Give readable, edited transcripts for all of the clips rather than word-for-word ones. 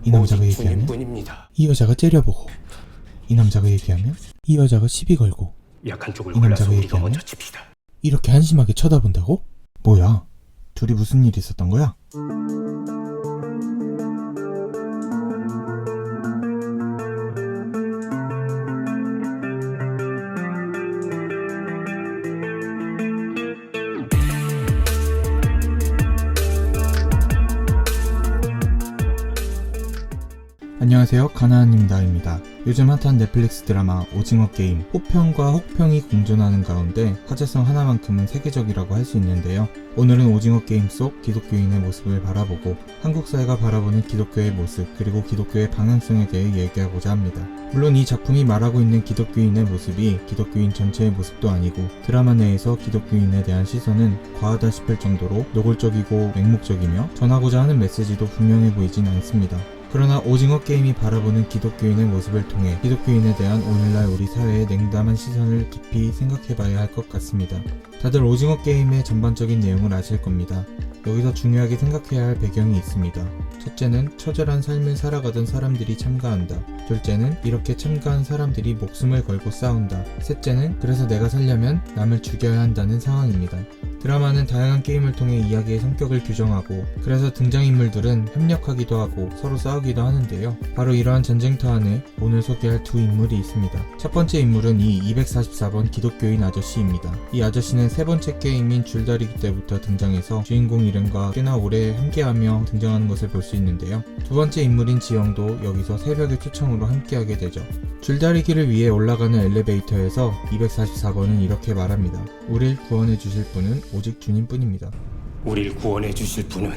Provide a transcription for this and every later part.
이 남자가 오직 얘기하면 주님뿐입니다. 이 여자가 째려보고, 이 남자가 얘기하면 이 여자가 시비 걸고, 약한 쪽을 이 골라서 남자가 우리가 얘기하면 먼저 칩시다. 이렇게 한심하게 쳐다본다고? 뭐야? 둘이 무슨 일이 있었던 거야? 안녕하세요, 가나안님 나입니다. 요즘 핫한 넷플릭스 드라마 오징어 게임 호평과 혹평이 공존하는 가운데 화제성 하나만큼은 세계적이라고 할 수 있는데요. 오늘은 오징어 게임 속 기독교인의 모습을 바라보고 한국 사회가 바라보는 기독교의 모습 그리고 기독교의 방향성에 대해 얘기하고자 합니다. 물론 이 작품이 말하고 있는 기독교인의 모습이 기독교인 전체의 모습도 아니고 드라마 내에서 기독교인에 대한 시선은 과하다 싶을 정도로 노골적이고 맹목적이며 전하고자 하는 메시지도 분명해 보이진 않습니다. 그러나 오징어 게임이 바라보는 기독교인의 모습을 통해 기독교인에 대한 오늘날 우리 사회의 냉담한 시선을 깊이 생각해봐야 할 것 같습니다. 다들 오징어 게임의 전반적인 내용을 아실 겁니다. 여기서 중요하게 생각해야 할 배경이 있습니다. 첫째는 처절한 삶을 살아가던 사람들이 참가한다. 둘째는 이렇게 참가한 사람들이 목숨을 걸고 싸운다. 셋째는 그래서 내가 살려면 남을 죽여야 한다는 상황입니다. 드라마는 다양한 게임을 통해 이야기의 성격을 규정하고 그래서 등장인물들은 협력하기도 하고 서로 싸우기도 하는데요. 바로 이러한 전쟁터 안에 오늘 소개할 두 인물이 있습니다. 첫 번째 인물은 이 244번 기독교인 아저씨입니다. 이 아저씨는 세 번째 게임인 줄다리기 때부터 등장해서 주인공 이름과 꽤나 오래 함께하며 등장하는 것을 볼 수 있는데요. 두 번째 인물인 지영도 여기서 새벽의 초청으로 함께하게 되죠. 줄다리기를 위해 올라가는 엘리베이터에서 244번은 이렇게 말합니다. 우릴 구원해 주실 분은 오직 주님뿐입니다. 우릴 구원해 주실 분은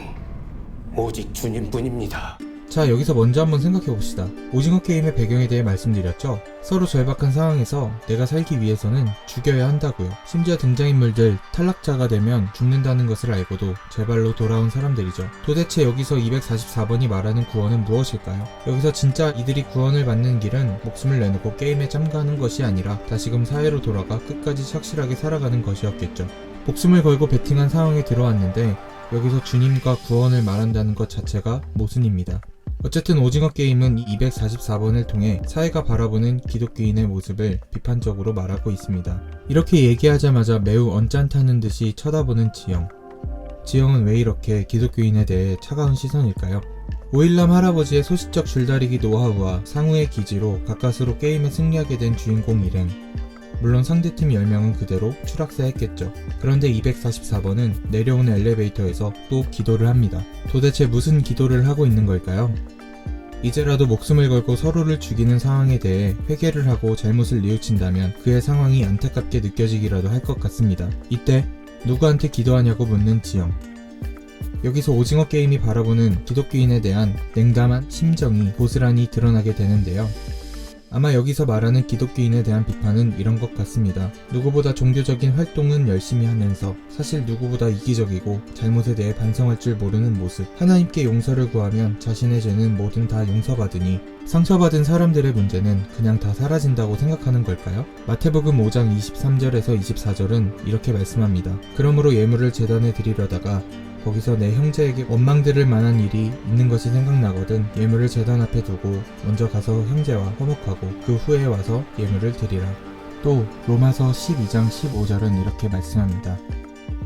오직 주님뿐입니다. 자, 여기서 먼저 한번 생각해봅시다. 오징어 게임의 배경에 대해 말씀드렸죠? 서로 절박한 상황에서 내가 살기 위해서는 죽여야 한다고요. 심지어 등장인물들 탈락자가 되면 죽는다는 것을 알고도 제발로 돌아온 사람들이죠. 도대체 여기서 244번이 말하는 구원은 무엇일까요? 여기서 진짜 이들이 구원을 받는 길은 목숨을 내놓고 게임에 참가하는 것이 아니라 다시금 사회로 돌아가 끝까지 착실하게 살아가는 것이었겠죠. 목숨을 걸고 베팅한 상황에 들어왔는데 여기서 주님과 구원을 말한다는 것 자체가 모순입니다. 어쨌든 오징어 게임은 244번을 통해 사회가 바라보는 기독교인의 모습을 비판적으로 말하고 있습니다. 이렇게 얘기하자마자 매우 언짢다는 듯이 쳐다보는 지영. 지영은 왜 이렇게 기독교인에 대해 차가운 시선일까요? 오일남 할아버지의 소시적 줄다리기 노하우와 상우의 기지로 가까스로 게임에 승리하게 된 주인공 일행. 물론 상대팀 10명은 그대로 추락사했겠죠. 그런데 244번은 내려오는 엘리베이터에서 또 기도를 합니다. 도대체 무슨 기도를 하고 있는 걸까요? 이제라도 목숨을 걸고 서로를 죽이는 상황에 대해 회개를 하고 잘못을 뉘우친다면 그의 상황이 안타깝게 느껴지기라도 할 것 같습니다. 이때 누구한테 기도하냐고 묻는 지영. 여기서 오징어 게임이 바라보는 기독교인에 대한 냉담한 심정이 고스란히 드러나게 되는데요. 아마 여기서 말하는 기독교인에 대한 비판은 이런 것 같습니다. 누구보다 종교적인 활동은 열심히 하면서 사실 누구보다 이기적이고 잘못에 대해 반성할 줄 모르는 모습. 하나님께 용서를 구하면 자신의 죄는 뭐든 다 용서받으니 상처받은 사람들의 문제는 그냥 다 사라진다고 생각하는 걸까요? 마태복음 5장 23절에서 24절은 이렇게 말씀합니다. 그러므로 예물을 제단에 드리려다가 거기서 내 형제에게 원망들을 만한 일이 있는 것이 생각나거든 예물을 제단 앞에 두고 먼저 가서 형제와 화목하고 그 후에 와서 예물을 드리라. 또 로마서 12장 15절은 이렇게 말씀합니다.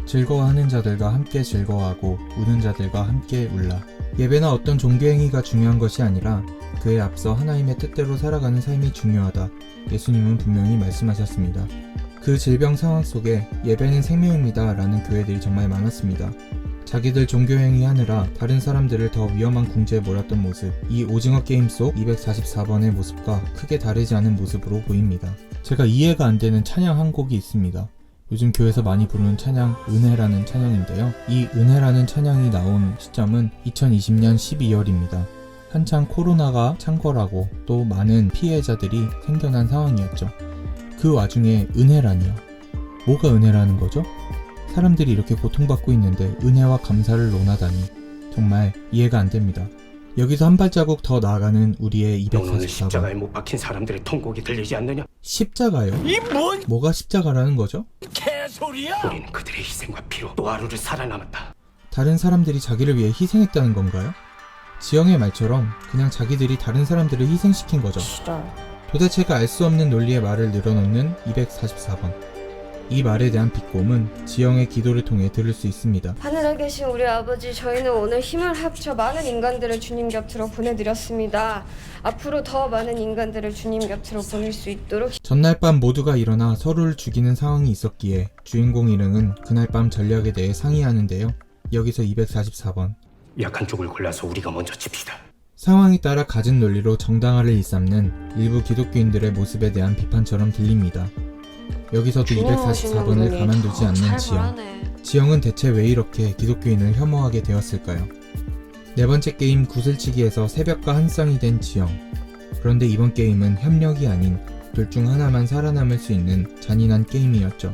즐거워하는 자들과 함께 즐거워하고 우는 자들과 함께 울라. 예배나 어떤 종교행위가 중요한 것이 아니라 그에 앞서 하나님의 뜻대로 살아가는 삶이 중요하다. 예수님은 분명히 말씀하셨습니다. 그 질병 상황 속에 예배는 생명입니다 라는 교회들이 정말 많았습니다. 자기들 종교행위 하느라 다른 사람들을 더 위험한 궁지에 몰았던 모습, 이 오징어 게임 속 244번의 모습과 크게 다르지 않은 모습으로 보입니다. 제가 이해가 안 되는 찬양 한 곡이 있습니다. 요즘 교회에서 많이 부르는 찬양 은혜라는 찬양인데요. 이 은혜라는 찬양이 나온 시점은 2020년 12월입니다. 한창 코로나가 창궐하고 또 많은 피해자들이 생겨난 상황이었죠. 그 와중에 은혜라니요. 뭐가 은혜라는 거죠? 사람들이 이렇게 고통받고 있는데 은혜와 감사를 논하다니 정말 이해가 안 됩니다. 여기서 한 발자국 더 나아가는 우리의 넌 오늘 244번. 십자가에 못 박힌 사람들의 통곡이 들리지 않느냐? 십자가요? 뭐가 십자가라는 거죠? 개소리야! 우리는 그들의 희생과 피로 또 하루를 살아남았다. 다른 사람들이 자기를 위해 희생했다는 건가요? 지영의 말처럼 그냥 자기들이 다른 사람들을 희생시킨 거죠. 도대체가 알 수 없는 논리의 말을 늘어놓는 244번. 이 말에 대한 비꼼은 지영의 기도를 통해 들을 수 있습니다. 하늘에 계신 우리 아버지, 저희는 오늘 힘을 합쳐 많은 인간들을 주님 곁으로 보내드렸습니다. 앞으로 더 많은 인간들을 주님 곁으로 보낼 수 있도록. 전날 밤 모두가 일어나 서로를 죽이는 상황이 있었기에 주인공 일행은 그날 밤 전략에 대해 상의하는데요. 여기서 244번. 약한 쪽을 골라서 우리가 먼저 칩시다. 상황에 따라 가진 논리로 정당화를 일삼는 일부 기독교인들의 모습에 대한 비판처럼 들립니다. 여기서도 244번을 가만두지 않는 지영. 지영은 대체 왜 이렇게 기독교인을 혐오하게 되었을까요? 네 번째 게임 구슬치기에서 새벽과 한 쌍이 된 지영. 그런데 이번 게임은 협력이 아닌 둘 중 하나만 살아남을 수 있는 잔인한 게임이었죠.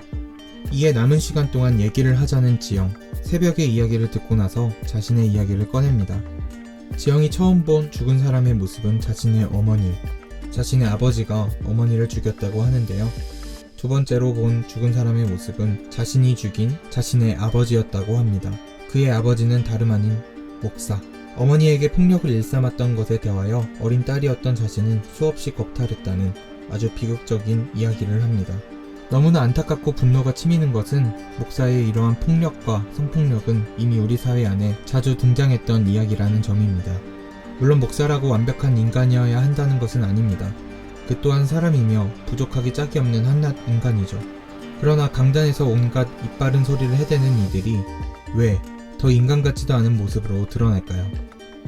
이에 남은 시간 동안 얘기를 하자는 지영. 새벽의 이야기를 듣고 나서 자신의 이야기를 꺼냅니다. 지영이 처음 본 죽은 사람의 모습은 자신의 어머니, 자신의 아버지가 어머니를 죽였다고 하는데요. 두 번째로 본 죽은 사람의 모습은 자신이 죽인 자신의 아버지였다고 합니다. 그의 아버지는 다름 아닌 목사. 어머니에게 폭력을 일삼았던 것에 대하여 어린 딸이었던 자신은 수없이 겁탈했다는 아주 비극적인 이야기를 합니다. 너무나 안타깝고 분노가 치미는 것은 목사의 이러한 폭력과 성폭력은 이미 우리 사회 안에 자주 등장했던 이야기라는 점입니다. 물론 목사라고 완벽한 인간이어야 한다는 것은 아닙니다. 그 또한 사람이며 부족하기 짝이 없는 한낱 인간이죠. 그러나 강단에서 온갖 이빠른 소리를 해대는 이들이 왜 더 인간 같지도 않은 모습으로 드러날까요?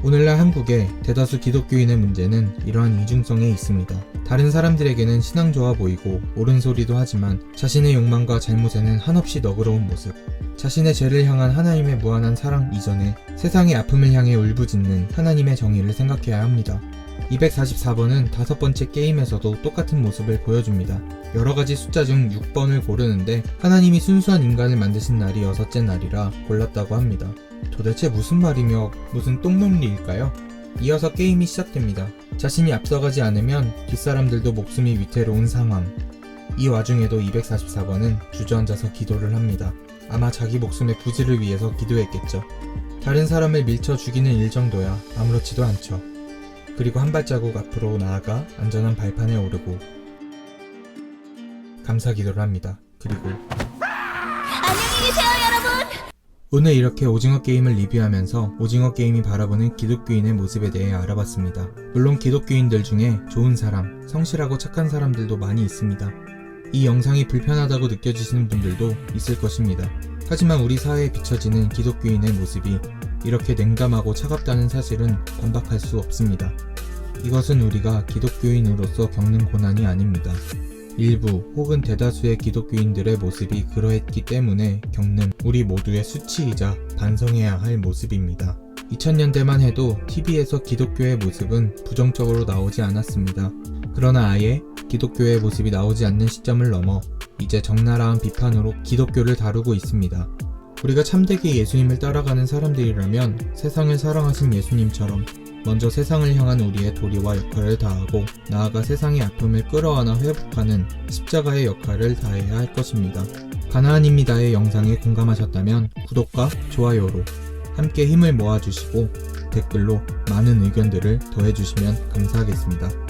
오늘날 한국의 대다수 기독교인의 문제는 이러한 이중성에 있습니다. 다른 사람들에게는 신앙 좋아 보이고 옳은 소리도 하지만 자신의 욕망과 잘못에는 한없이 너그러운 모습. 자신의 죄를 향한 하나님의 무한한 사랑 이전에 세상의 아픔을 향해 울부짖는 하나님의 정의를 생각해야 합니다. 244번은 다섯 번째 게임에서도 똑같은 모습을 보여줍니다. 여러가지 숫자 중 6번을 고르는데 하나님이 순수한 인간을 만드신 날이 여섯째 날이라 골랐다고 합니다. 도대체 무슨 말이며 무슨 똥논리일까요? 이어서 게임이 시작됩니다. 자신이 앞서가지 않으면 뒷사람들도 목숨이 위태로운 상황. 이 와중에도 244번은 주저앉아서 기도를 합니다. 아마 자기 목숨의 부지를 위해서 기도했겠죠. 다른 사람을 밀쳐 죽이는 일 정도야 아무렇지도 않죠. 그리고 한 발자국 앞으로 나아가 안전한 발판에 오르고 감사 기도를 합니다. 그리고 안녕히 계세요, 여러분. 오늘 이렇게 오징어 게임을 리뷰하면서 오징어 게임이 바라보는 기독교인의 모습에 대해 알아봤습니다. 물론 기독교인들 중에 좋은 사람, 성실하고 착한 사람들도 많이 있습니다. 이 영상이 불편하다고 느껴지시는 분들도 있을 것입니다. 하지만 우리 사회에 비춰지는 기독교인의 모습이 이렇게 냉담하고 차갑다는 사실은 반박할 수 없습니다. 이것은 우리가 기독교인으로서 겪는 고난이 아닙니다. 일부 혹은 대다수의 기독교인들의 모습이 그러했기 때문에 겪는 우리 모두의 수치이자 반성해야 할 모습입니다. 2000년대만 해도 TV에서 기독교의 모습은 부정적으로 나오지 않았습니다. 그러나 아예 기독교의 모습이 나오지 않는 시점을 넘어 이제 적나라한 비판으로 기독교를 다루고 있습니다. 우리가 참되게 예수님을 따라가는 사람들이라면 세상을 사랑하신 예수님처럼 먼저 세상을 향한 우리의 도리와 역할을 다하고 나아가 세상의 아픔을 끌어안아 회복하는 십자가의 역할을 다해야 할 것입니다. 가나안입니다의 영상에 공감하셨다면 구독과 좋아요로 함께 힘을 모아주시고 댓글로 많은 의견들을 더해주시면 감사하겠습니다.